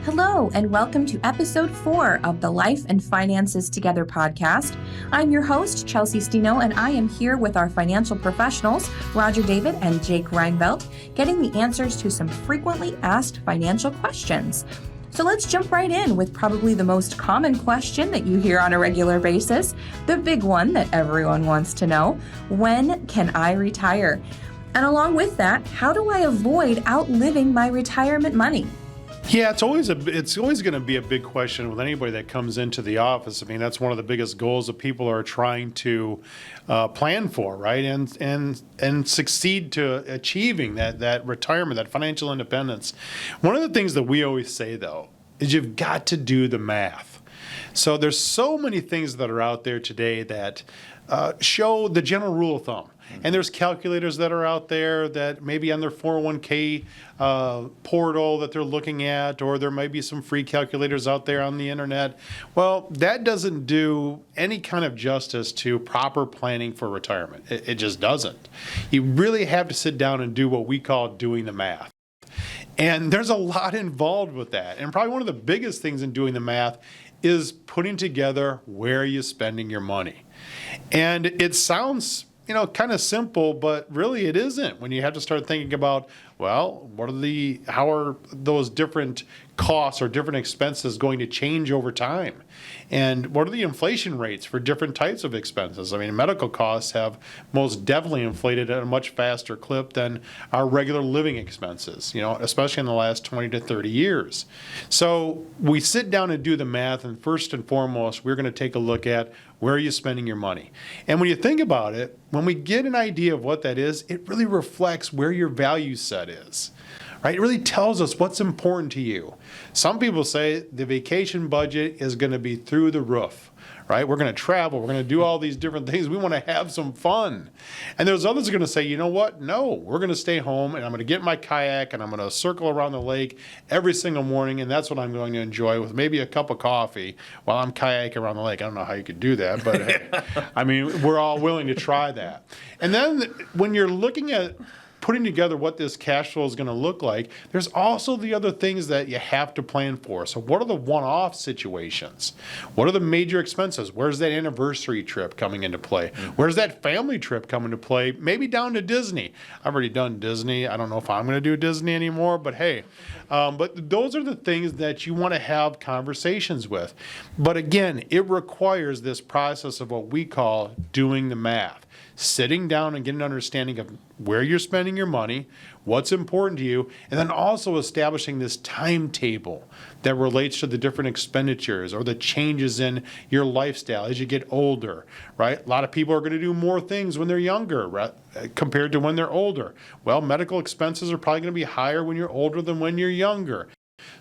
Hello, and welcome to episode 4 of the Life and Finances Together podcast. I'm your host, Chelsea Stino, and I am here with our financial professionals, Roger David and Jake Reinbelt, getting the answers to some frequently asked financial questions. So let's jump right in with probably the most common question that you hear on a regular basis, the big one that everyone wants to know: when can I retire? And along with that, how do I avoid outliving my retirement money? Yeah, it's always going to be a big question with anybody that comes into the office. I mean, that's one of the biggest goals that people are trying to plan for, right? And succeed to achieving that retirement, that financial independence. One of the things that we always say, though, is you've got to do the math. So there's so many things that are out there today that show the general rule of thumb. And there's calculators that are out there that maybe on their 401k portal that they're looking at, or there might be some free calculators out there on the internet. Well, that doesn't do any kind of justice to proper planning for retirement. It just doesn't. You really have to sit down and do what we call doing the math. And there's a lot involved with that. And probably one of the biggest things in doing the math is putting together where you're spending your money. And it sounds kind of simple, but really it isn't when you have to start thinking about, well, how are those different costs or different expenses going to change over time? And what are the inflation rates for different types of expenses? I mean, medical costs have most definitely inflated at a much faster clip than our regular living expenses, especially in the last 20 to 30 years. So we sit down and do the math, and first and foremost, we're going to take a look at where are you spending your money? And when you think about it, when we get an idea of what that is, it really reflects where your value set is, right? It really tells us what's important to you. Some people say the vacation budget is going to be through the roof, right? We're going to travel. We're going to do all these different things. We want to have some fun. And there's others who are going to say, you know what? No, we're going to stay home, and I'm going to get my kayak, and I'm going to circle around the lake every single morning, and that's what I'm going to enjoy with maybe a cup of coffee while I'm kayaking around the lake. I don't know how you could do that, but hey, I mean, we're all willing to try that. And then when you're looking at putting together what this cash flow is going to look like, there's also the other things that you have to plan for. So what are the one-off situations? What are the major expenses? Where's that anniversary trip coming into play? Where's that family trip coming to play? Maybe down to Disney. I've already done Disney. I don't know if I'm going to do Disney anymore, but hey. But those are the things that you want to have conversations with. But again, it requires this process of what we call doing the math. Sitting down and getting an understanding of where you're spending your money, what's important to you, and then also establishing this timetable that relates to the different expenditures or the changes in your lifestyle as you get older, right? A lot of people are going to do more things when they're younger, right, compared to when they're older. Well, medical expenses are probably going to be higher when you're older than when you're younger.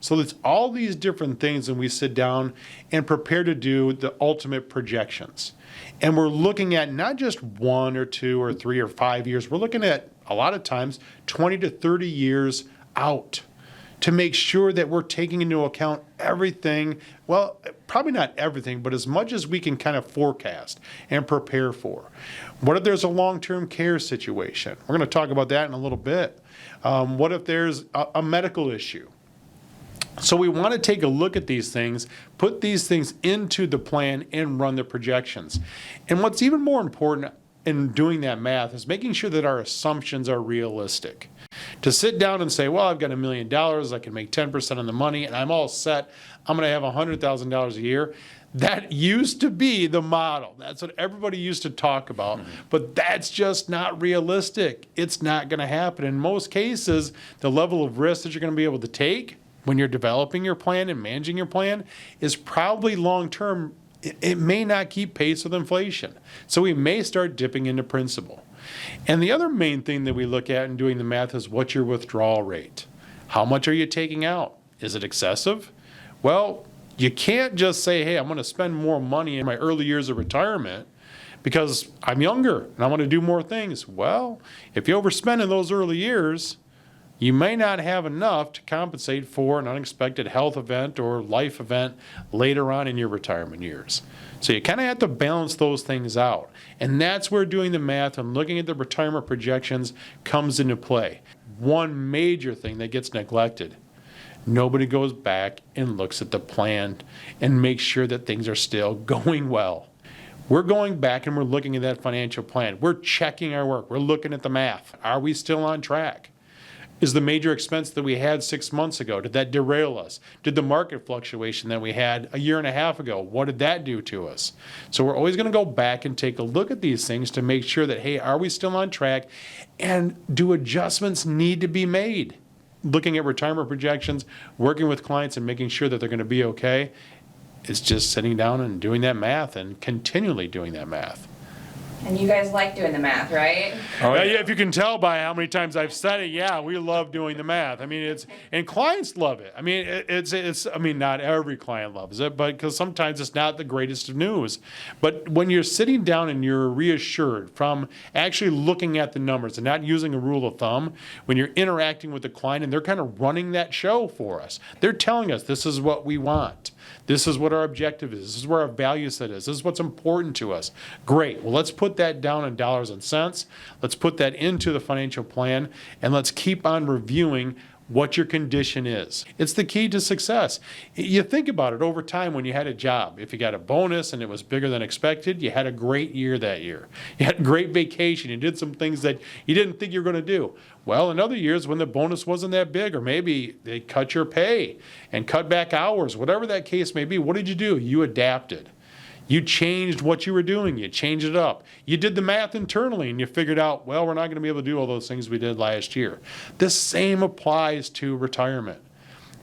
So there's all these different things when we sit down and prepare to do the ultimate projections. And we're looking at not just 1 or 2 or 3 or 5 years. We're looking at, a lot of times, 20 to 30 years out to make sure that we're taking into account everything. Well, probably not everything, but as much as we can kind of forecast and prepare for. What if there's a long-term care situation? We're going to talk about that in a little bit. What if there's a medical issue? So we want to take a look at these things, put these things into the plan, and run the projections. And what's even more important in doing that math is making sure that our assumptions are realistic. To sit down and say, well, I've got $1 million, I can make 10% on the money, and I'm all set, I'm going to have $100,000 a year. That used to be the model. That's what everybody used to talk about. But that's just not realistic. It's not going to happen. In most cases, the level of risk that you're going to be able to take when you're developing your plan and managing your plan is probably long-term. It may not keep pace with inflation. So we may start dipping into principal. And the other main thing that we look at in doing the math is what's your withdrawal rate? How much are you taking out? Is it excessive? Well, you can't just say, hey, I'm going to spend more money in my early years of retirement because I'm younger and I want to do more things. Well, if you overspend in those early years, you may not have enough to compensate for an unexpected health event or life event later on in your retirement years. So you kind of have to balance those things out. And that's where doing the math and looking at the retirement projections comes into play. One major thing that gets neglected: Nobody goes back and looks at the plan and makes sure that things are still going well. We're going back and we're looking at that financial plan. We're checking our work. We're looking at the math. Are we still on track? Is the major expense that we had 6 months ago, did that derail us? Did the market fluctuation that we had a year and a half ago, what did that do to us? So we're always going to go back and take a look at these things to make sure that, hey, are we still on track? And do adjustments need to be made? Looking at retirement projections, working with clients and making sure that they're going to be okay, it's just sitting down and doing that math and continually doing that math. And you guys like doing the math, right? Oh, yeah. If you can tell by how many times I've said it, yeah, we love doing the math. I mean, and clients love it. I mean, I mean, not every client loves it, but because sometimes it's not the greatest of news. But when you're sitting down and you're reassured from actually looking at the numbers and not using a rule of thumb, when you're interacting with the client and they're kind of running that show for us, they're telling us this is what we want. This is what our objective is. This is where our value set is. This is what's important to us. Great. Well, let's put that down in dollars and cents. Let's put that into the financial plan, and let's keep on reviewing what your condition is. It's the key to success. You think about it over time when you had a job. If you got a bonus and it was bigger than expected, you had a great year that year. You had a great vacation. You did some things that you didn't think you were going to do. Well, in other years when the bonus wasn't that big, or maybe they cut your pay and cut back hours, whatever that case may be, what did you do? You adapted. You changed what you were doing. You changed it up. You did the math internally and you figured out, well, we're not going to be able to do all those things we did last year. The same applies to retirement,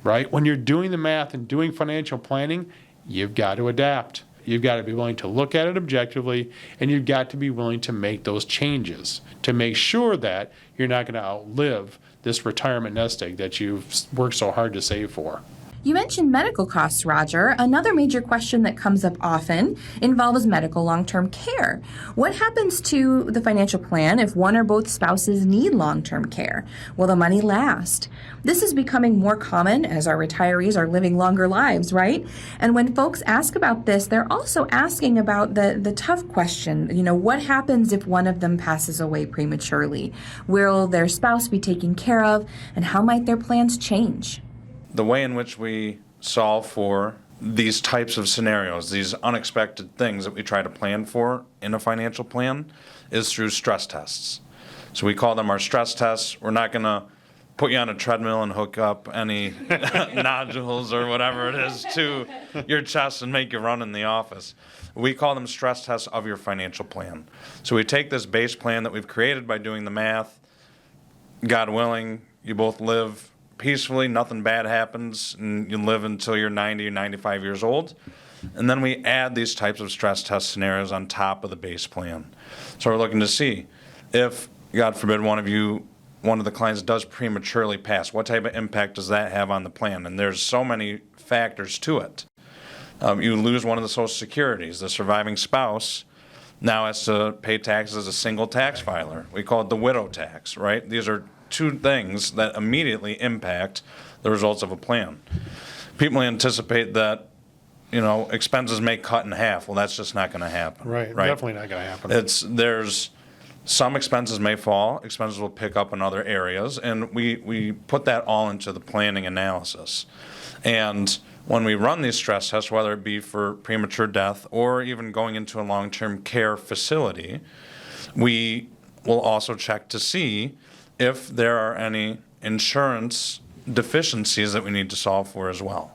right? When you're doing the math and doing financial planning, you've got to adapt. You've got to be willing to look at it objectively, and you've got to be willing to make those changes to make sure that you're not going to outlive this retirement nest egg that you've worked so hard to save for. You mentioned medical costs, Roger. Another major question that comes up often involves medical long-term care. What happens to the financial plan if one or both spouses need long-term care? Will the money last? This is becoming more common as our retirees are living longer lives, right? And when folks ask about this, they're also asking about the tough question, what happens if one of them passes away prematurely? Will their spouse be taken care of, and how might their plans change? The way in which we solve for these types of scenarios, these unexpected things that we try to plan for in a financial plan, is through stress tests. So we call them our stress tests. We're not going to put you on a treadmill and hook up any nodules or whatever it is to your chest and make you run in the office. We call them stress tests of your financial plan. So we take this base plan that we've created by doing the math. God willing, you both live peacefully, nothing bad happens, and you live until you're 90 or 95 years old. And then we add these types of stress test scenarios on top of the base plan. So we're looking to see if, God forbid, one of the clients does prematurely pass, what type of impact does that have on the plan? And there's so many factors to it. You lose one of the Social Securities. The surviving spouse now has to pay taxes as a single tax filer. We call it the widow tax, right? These are two things that immediately impact the results of a plan. People anticipate that, expenses may cut in half. Well, that's just not going to happen. Right? Definitely not going to happen. There's some expenses may fall, expenses will pick up in other areas, and we put that all into the planning analysis. And when we run these stress tests, whether it be for premature death or even going into a long-term care facility, we will also check to see if there are any insurance deficiencies that we need to solve for as well.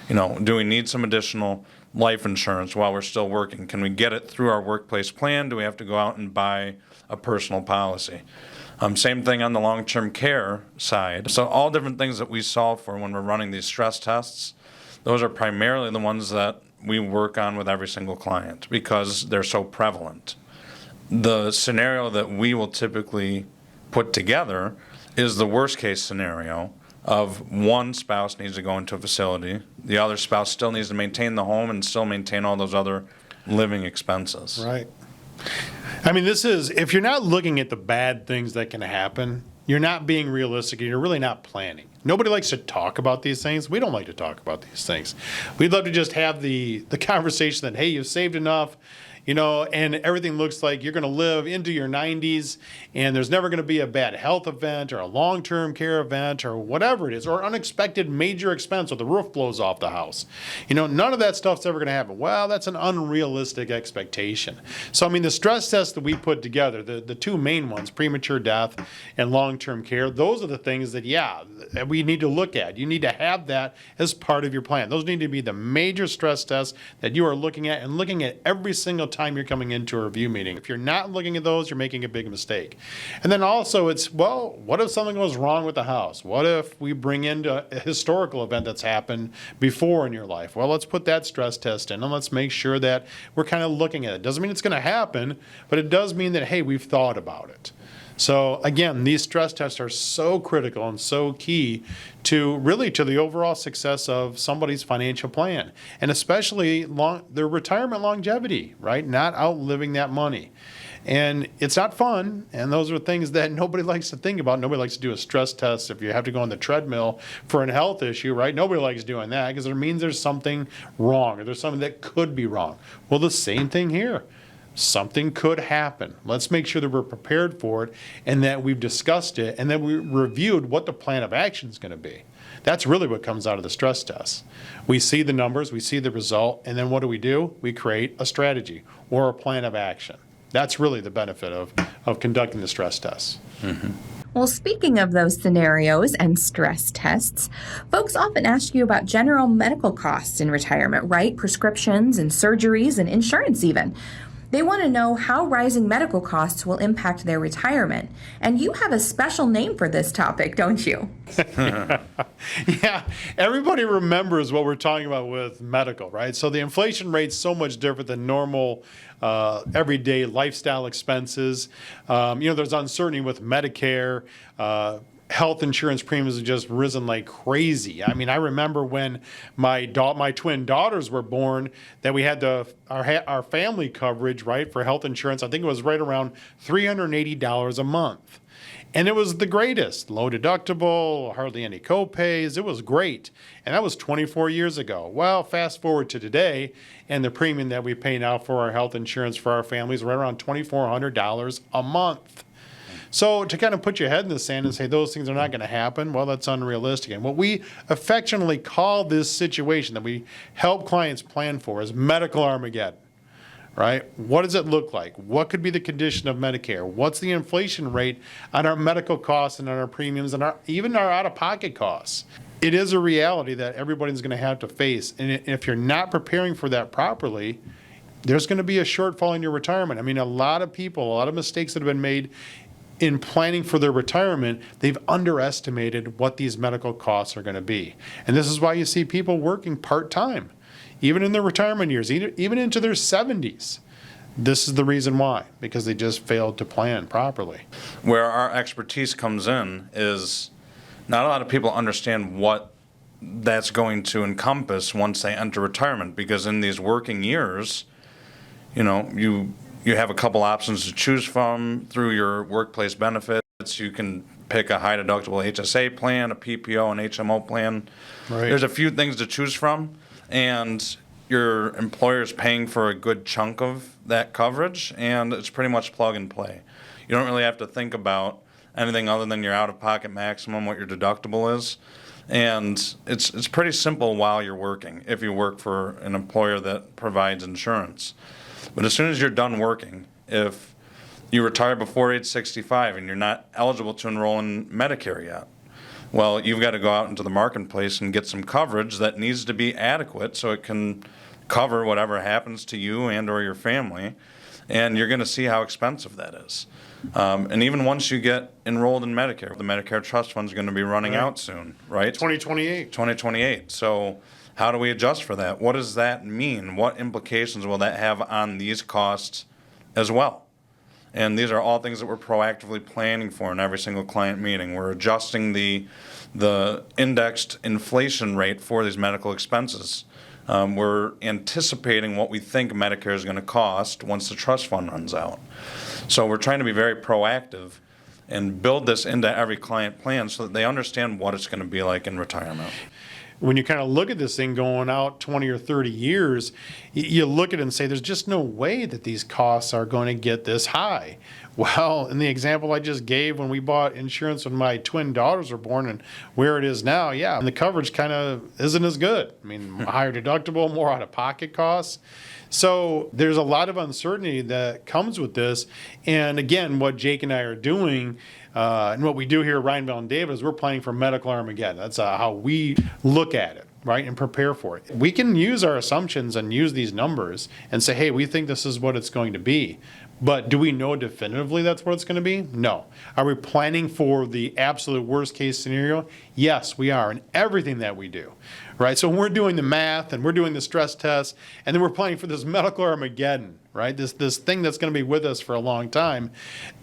Do we need some additional life insurance while we're still working? Can we get it through our workplace plan? Do we have to go out and buy a personal policy? Same thing on the long-term care side. So all different things that we solve for when we're running these stress tests, those are primarily the ones that we work on with every single client because they're so prevalent. The scenario that we will typically put together is the worst case scenario of one spouse needs to go into a facility, the other spouse still needs to maintain the home and still maintain all those other living expenses. Right. I mean, if you're not looking at the bad things that can happen, you're not being realistic and you're really not planning. Nobody likes to talk about these things. We don't like to talk about these things. We'd love to just have the conversation that, hey, you've saved enough. and everything looks like you're going to live into your 90s and there's never going to be a bad health event or a long-term care event or whatever it is, or unexpected major expense or the roof blows off the house. None of that stuff's ever going to happen. Well, that's an unrealistic expectation. So, the stress tests that we put together, the two main ones, premature death and long-term care, those are the things that we need to look at. You need to have that as part of your plan. Those need to be the major stress tests that you are looking at every single time you're coming into a review meeting. If you're not looking at those, you're making a big mistake. And then also what if something goes wrong with the house? What if we bring in a historical event that's happened before in your life? Well, let's put that stress test in and let's make sure that we're kind of looking at it. Doesn't mean it's going to happen, but it does mean that, hey, we've thought about it. So again, these stress tests are so critical and so key to the overall success of somebody's financial plan, and especially their retirement longevity, right? Not outliving that money. And it's not fun, and those are things that nobody likes to think about. Nobody likes to do a stress test if you have to go on the treadmill for a health issue, right? Nobody likes doing that because it means there's something wrong or there's something that could be wrong. Well, the same thing here. Something could happen. Let's make sure that we're prepared for it and that we've discussed it and that we reviewed what the plan of action is going to be. That's really what comes out of the stress test. We see the numbers, we see the result, and then what do? We create a strategy or a plan of action. That's really the benefit of conducting the stress tests. Mm-hmm. Well, speaking of those scenarios and stress tests, folks often ask you about general medical costs in retirement, right? Prescriptions and surgeries and insurance even. They want to know how rising medical costs will impact their retirement. And you have a special name for this topic, don't you? Yeah, everybody remembers what we're talking about with medical, right? So the inflation rate's so much different than normal everyday lifestyle expenses. There's uncertainty with Medicare. Health insurance premiums have just risen like crazy. I remember when my twin daughters were born that we had our family coverage, right, for health insurance. I think it was right around $380 a month. And it was the greatest. Low deductible, hardly any co-pays. It was great. And that was 24 years ago. Well, fast forward to today, and the premium that we pay now for our health insurance for our families is right around $2,400 a month. So to kind of put your head in the sand and say those things are not going to happen, well, that's unrealistic. And what we affectionately call this situation that we help clients plan for is Medical Armageddon, right? What does it look like? What could be the condition of Medicare? What's the inflation rate on our medical costs and on our premiums and even our out-of-pocket costs? It is a reality that everybody's going to have to face. And if you're not preparing for that properly, there's going to be a shortfall in your retirement. A lot of mistakes that have been made in planning for their retirement, they've underestimated what these medical costs are going to be. And this is why you see people working part-time, even in their retirement years, even into their 70s. This is the reason why, because they just failed to plan properly. Where our expertise comes in is not a lot of people understand what that's going to encompass once they enter retirement, because in these working years, you have a couple options to choose from through your workplace benefits. You can pick a high deductible HSA plan, a PPO, an HMO plan. Right. There's a few things to choose from, and your employer's paying for a good chunk of that coverage, and it's pretty much plug and play. You don't really have to think about anything other than your out-of-pocket maximum, what your deductible is. And it's pretty simple while you're working, if you work for an employer that provides insurance. But as soon as you're done working, if you retire before age 65 and you're not eligible to enroll in Medicare yet, well, you've got to go out into the marketplace and get some coverage that needs to be adequate so it can cover whatever happens to you and or your family. And you're going to see how expensive that is. And even once you get enrolled in Medicare, the Medicare Trust Fund is going to be running out soon, right? 2028. 2028. So how do we adjust for that? What does that mean? What implications will that have on these costs as well? And these are all things that we're proactively planning for in every single client meeting. We're adjusting the indexed inflation rate for these medical expenses. We're anticipating what we think Medicare is going to cost once the trust fund runs out. So we're trying to be very proactive and build this into every client plan so that they understand what it's going to be like in retirement. when you kind of look at this thing going out 20 or 30 years, you look at it and say, there's just no way that these costs are going to get this high. Well, in the example I just gave, when we bought insurance when my twin daughters were born and where it is now, yeah, and the coverage kind of isn't as good. I mean, higher deductible, more out-of-pocket costs. So there's a lot of uncertainty that comes with this. And again, what Jake and I are doing, and what we do here at Reinveld and David, is we're planning for Medical Armageddon. That's how we look at it, right, and prepare for it. We can use our assumptions and use these numbers and say, hey, we think this is what it's going to be. But do we know definitively that's what it's going to be? No. Are we planning for the absolute worst case scenario? Yes, we are in everything that we do, right? So when we're doing the math and we're doing the stress tests, and then we're planning for this Medical Armageddon, right? This thing that's going to be with us for a long time.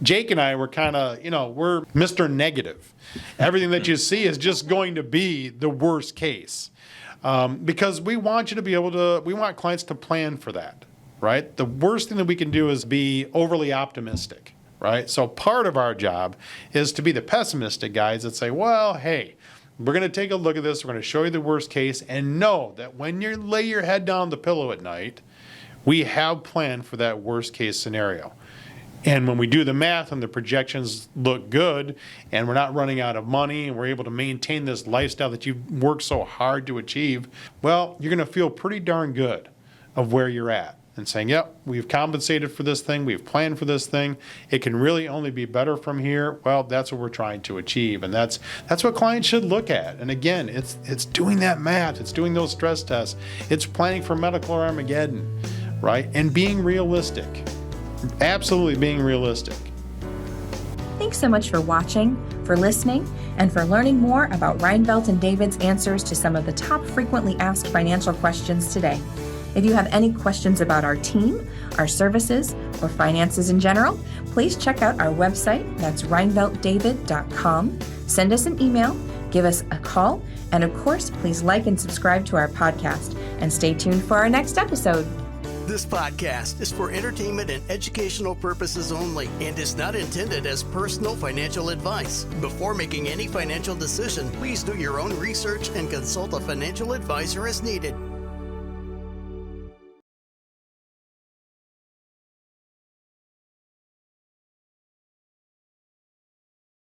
Jake and I were kind of, we're Mr. Negative. Everything that you see is just going to be the worst case. Because we want you to be able to, we want clients to plan for that, right? The worst thing that we can do is be overly optimistic, right? So part of our job is to be the pessimistic guys that say, well, hey, we're going to take a look at this. We're going to show you the worst case, and know that when you lay your head down the pillow at night, we have planned for that worst case scenario. And when we do the math and the projections look good and we're not running out of money and we're able to maintain this lifestyle that you've worked so hard to achieve, well, you're going to feel pretty darn good of where you're at and saying, yep, we've compensated for this thing, we've planned for this thing, it can really only be better from here. Well, that's what we're trying to achieve, and that's what clients should look at. And again, it's doing that math, it's doing those stress tests, it's planning for Medical Armageddon, right? And being realistic. Absolutely being realistic. Thanks so much for watching, for listening, and for learning more about Reinveld and David's answers to some of the top frequently asked financial questions today. If you have any questions about our team, our services, or finances in general, please check out our website. That's reinvelddavid.com. Send us an email, give us a call, and of course, please like and subscribe to our podcast. And stay tuned for our next episode. This podcast is for entertainment and educational purposes only and is not intended as personal financial advice. Before making any financial decision, please do your own research and consult a financial advisor as needed.